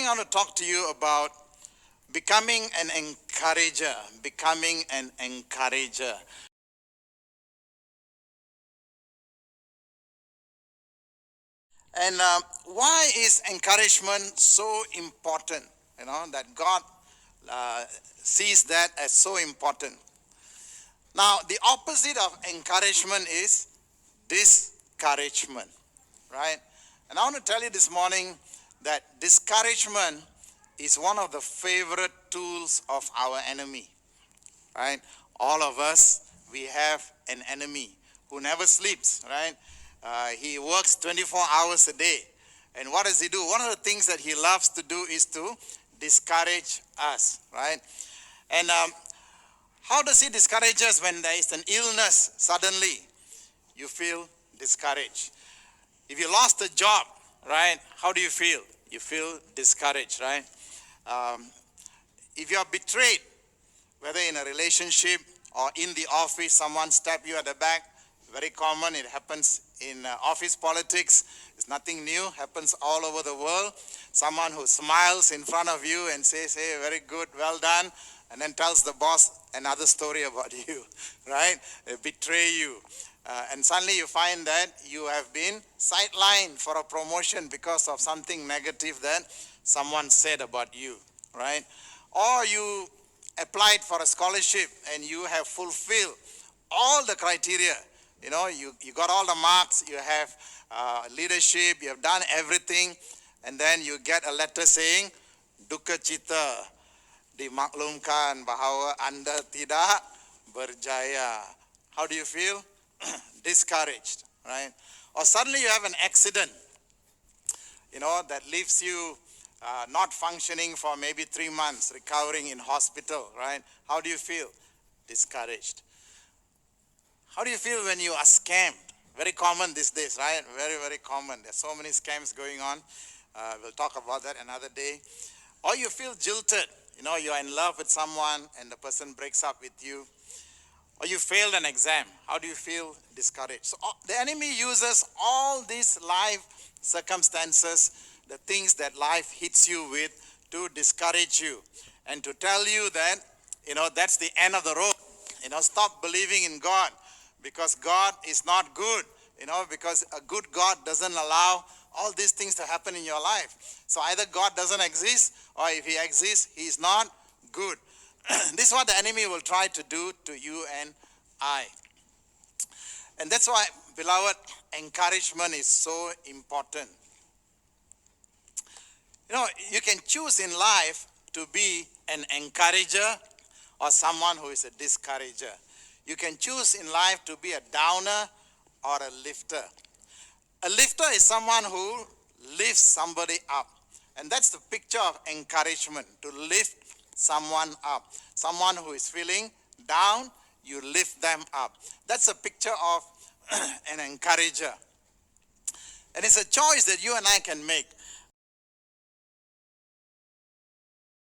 morning I want to talk to you about becoming an encourager. Becoming an encourager. And why is encouragement so important? That God sees that as so important. Now, the opposite of encouragement is discouragement, right? And I want to tell you this morning that discouragement is one of the favorite tools of our enemy, right? All of us, we have an enemy who never sleeps, right? He works 24 hours a day. And what does he do? One of the things that he loves to do is to discourage us, right? And how does he discourage us? When there is an illness, suddenly you feel discouraged. If you lost a job, right, how do you feel? You feel discouraged, right? If you are betrayed, whether in a relationship or in the office, someone stab you at the back, very common. It happens in office politics. It's nothing new. Happens all over the world. Someone who smiles in front of you and says, hey, very good, well done, and then tells the boss another story about you, right? They betray you. And suddenly you find that you have been sidelined for a promotion because of something negative that someone said about you, right? Or you applied for a scholarship and you have fulfilled all the criteria. You got all the marks, you have leadership, you have done everything, and then you get a letter saying, duka cita, dimaklumkan bahawa Anda tidak berjaya. How do you feel? Discouraged, right? Or suddenly you have an accident, that leaves you not functioning for maybe 3 months, recovering in hospital, right? How do you feel? Discouraged. How do you feel when you are scammed? Very common these days, right? Very, very common. There's so many scams going on. We'll talk about that another day. Or you feel jilted. You're in love with someone and the person breaks up with you. Or you failed an exam. How do you feel? Discouraged. So the enemy uses all these life circumstances, the things that life hits you with, to discourage you and to tell you that, that's the end of the road. Stop believing in God because God is not good. Because a good God doesn't allow all these things to happen in your life. So either God doesn't exist, or if he exists, he is not good. This is what the enemy will try to do to you and I. And that's why, beloved, encouragement is so important. You can choose in life to be an encourager or someone who is a discourager. You can choose in life to be a downer or a lifter. A lifter is someone who lifts somebody up. And that's the picture of encouragement, to lift someone up. Someone who is feeling down, you lift them up. That's a picture of an encourager. And it's a choice that you and I can make.